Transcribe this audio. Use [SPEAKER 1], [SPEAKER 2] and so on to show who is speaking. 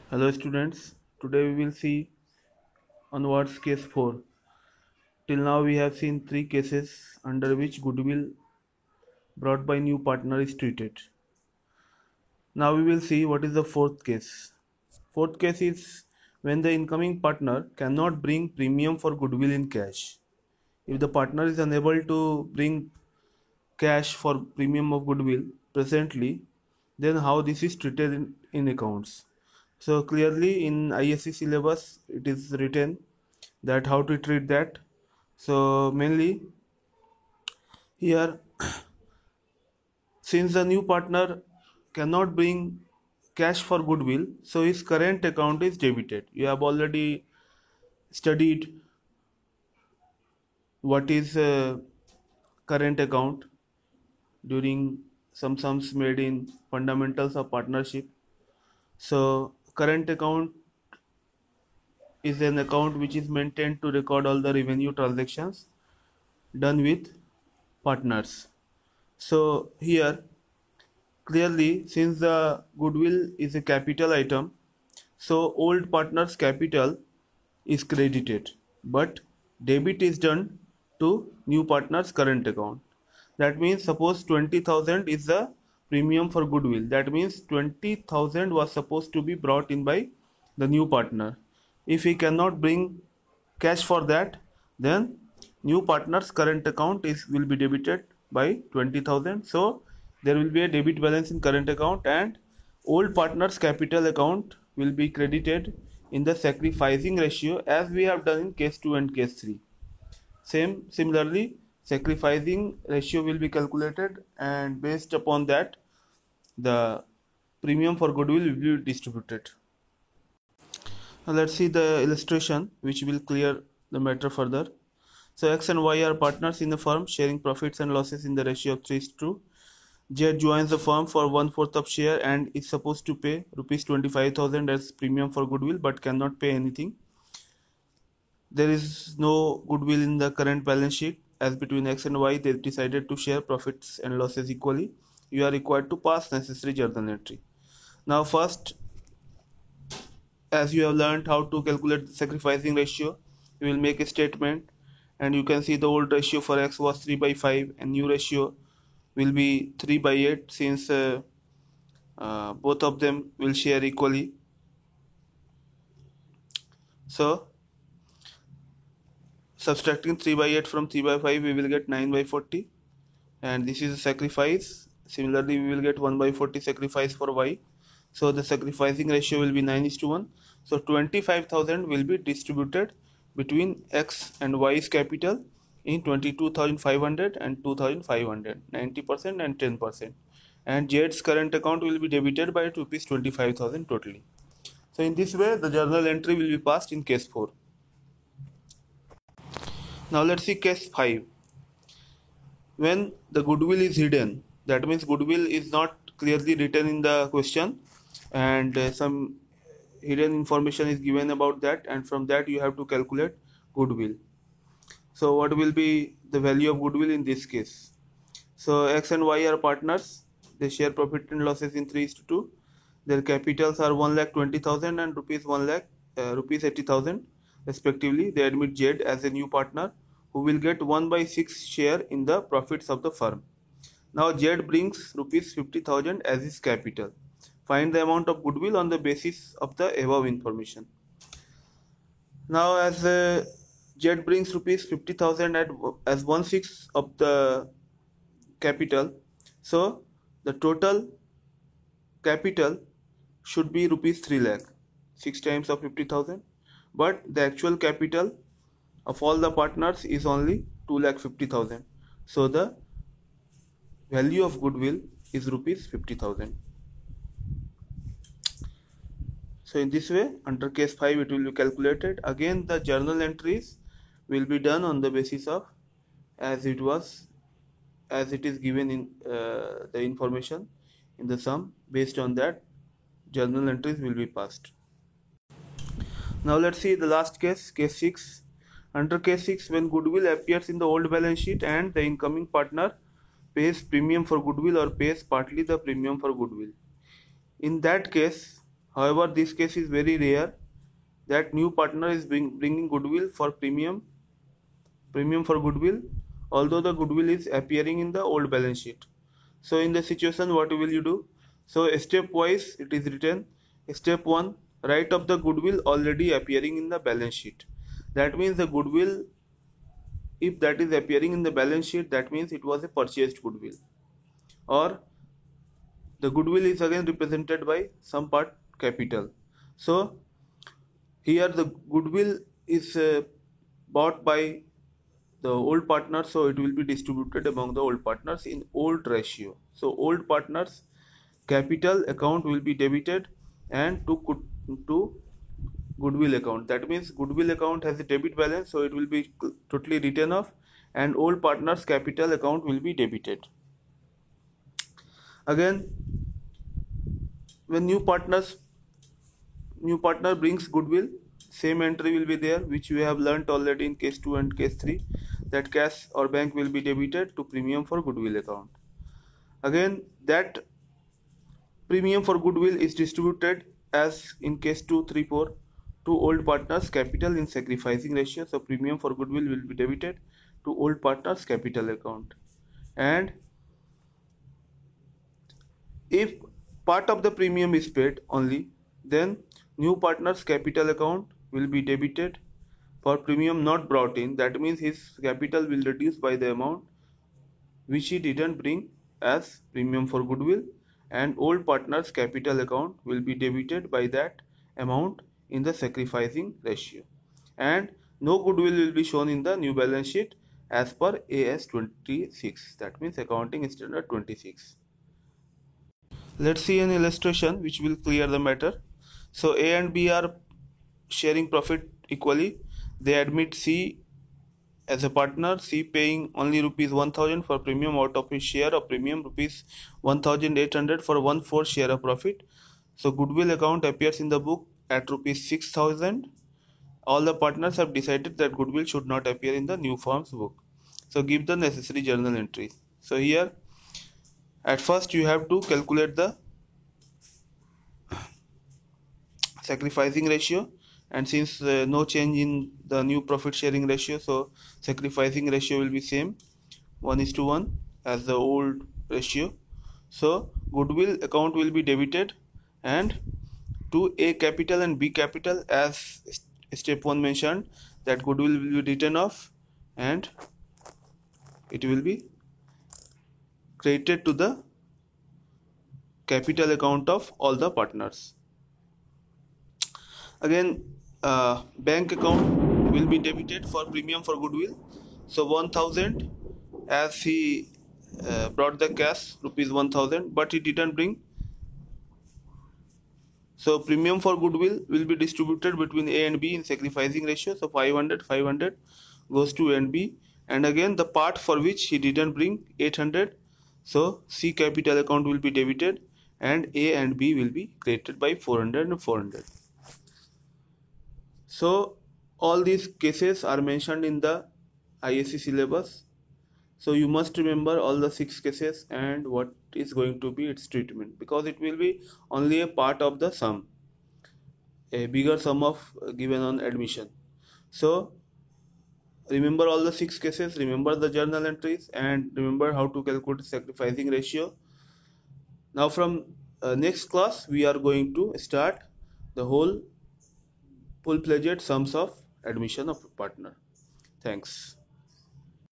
[SPEAKER 1] Hello students, today we will see onwards case 4. Till now we have seen 3 cases under which goodwill brought by new partner is treated. Now we will see what is the fourth case. Fourth case is when the incoming partner cannot bring premium for goodwill in cash. If the partner is unable to bring cash for premium of goodwill presently, then how this is treated in accounts. So clearly in ISC syllabus it is written that how to treat that. So mainly here, since the new partner cannot bring cash for goodwill, so his current account is debited. You have already studied what is current account during some sums made in fundamentals of partnership. So current account is an account which is maintained to record all the revenue transactions done with partners. So here clearly, since the goodwill is a capital item, so old partner's capital is credited, but debit is done to new partner's current account. That means suppose 20,000 is the premium for goodwill. That means 20,000 was supposed to be brought in by the new partner. If he cannot bring cash for that, then new partner's current account will be debited by 20,000. So there will be a debit balance in current account and old partner's capital account will be credited in the sacrificing ratio as we have done in case 2 and case 3. Similarly, sacrificing ratio will be calculated and based upon that the premium for goodwill will be distributed. Now let's see the illustration which will clear the matter further. So X and Y are partners in the firm sharing profits and losses in the ratio of 3:2. Z joins the firm for 1/4 of share and is supposed to pay rupees 25,000 as premium for goodwill but cannot pay anything. There is no goodwill in the current balance sheet as between X and Y they decided to share profits and losses equally. You are required to pass necessary journal entry. Now first, as you have learned how to calculate the sacrificing ratio, you will make a statement and you can see the old ratio for X was 3/5 and new ratio will be 3/8 since both of them will share equally. So subtracting 3/8 from 3/5 we will get 9/40 and this is a sacrifice. Similarly we will get 1/40 sacrifice for Y. So the sacrificing ratio will be 9:1. So 25,000 will be distributed between X and Y's capital in 22,500 and 2,500, 90% and 10%. And Z's current account will be debited by rupees 25,000 totally. So in this way the journal entry will be passed in case 4. Now let's see case 5. When the goodwill is hidden, that means goodwill is not clearly written in the question and some hidden information is given about that, and from that you have to calculate goodwill. So what will be the value of goodwill in this case? So X and Y are partners, they share profit and losses in 3:2. Their capitals are 1,20,000 and rupees 80,000 respectively. They admit Z as a new partner who will get 1/6 share in the profits of the firm. Now Z brings rupees 50,000 as his capital. Find the amount of goodwill on the basis of the above information. Now as Z brings rupees 50,000 as 1/6 of the capital, so the total capital should be rupees 3 lakh, 6 times of 50,000, but the actual capital of all the partners is only 2,50,000. So the value of goodwill is rupees 50,000. So in this way, under case 5 it will be calculated. Again the journal entries will be done on the basis of as it is given in the information in the sum. Based on that, journal entries will be passed. Now let's see the last case, case 6. Under case 6, when goodwill appears in the old balance sheet and the incoming partner pays premium for goodwill or pays partly the premium for goodwill. In that case, However, this case is very rare that new partner is bringing goodwill for premium for goodwill, although the goodwill is appearing in the old balance sheet. So in the situation, what will you do? So stepwise it is written. Step 1, write off the goodwill already appearing in the balance sheet. That means the goodwill, if that is appearing in the balance sheet, that means it was a purchased goodwill, or the goodwill is again represented by some part capital. So here the goodwill is bought by the old partners, so it will be distributed among the old partners in old ratio. So old partners capital account will be debited and to goodwill account. That means goodwill account has a debit balance, so it will be totally written off, and old partners capital account will be debited. Again, when new partner brings goodwill, same entry will be there, which we have learnt already in case 2 and case 3, that cash or bank will be debited to premium for goodwill account. Again, that premium for goodwill is distributed as in case 2, 3, 4 to old partners capital in sacrificing ratio. So premium for goodwill will be debited to old partners capital account, and if part of the premium is paid only, then new partner's capital account will be debited for premium not brought in. That means his capital will reduce by the amount which he didn't bring as premium for goodwill, and old partner's capital account will be debited by that amount in the sacrificing ratio, and no goodwill will be shown in the new balance sheet as per AS 26. That means accounting standard 26. Let's see an illustration which will clear the matter. So A and B are sharing profit equally. They admit C as a partner, C paying only rupees 1000 for premium out of his share of premium rupees 1800 for 1/4 share of profit. So goodwill account appears in the book at rupees 6000. All the partners have decided that goodwill should not appear in the new firm's book. So give the necessary journal entries. So here at first you have to calculate the sacrificing ratio, and since no change in the new profit sharing ratio, so sacrificing ratio will be same 1:1 as the old ratio. So goodwill account will be debited, and to A capital and B capital, as step 1 mentioned, that goodwill will be written off and it will be credited to the capital account of all the partners. Again, bank account will be debited for premium for goodwill. So 1000, as he brought the cash rupees 1000, but he didn't bring. So premium for goodwill will be distributed between A and B in sacrificing ratio. So 500 goes to A and B, and again the part for which he didn't bring 800. So C capital account will be debited, and A and B will be credited by 400 and 400. So all these cases are mentioned in the ISC syllabus. So you must remember all the 6 cases and what is going to be its treatment, because it will be only a part of the sum, a bigger sum of given on admission. So remember all the 6 cases, remember the journal entries, and remember how to calculate sacrificing ratio. Now from next class we are going to start the whole full-fledged sums of admission of partner. Thanks.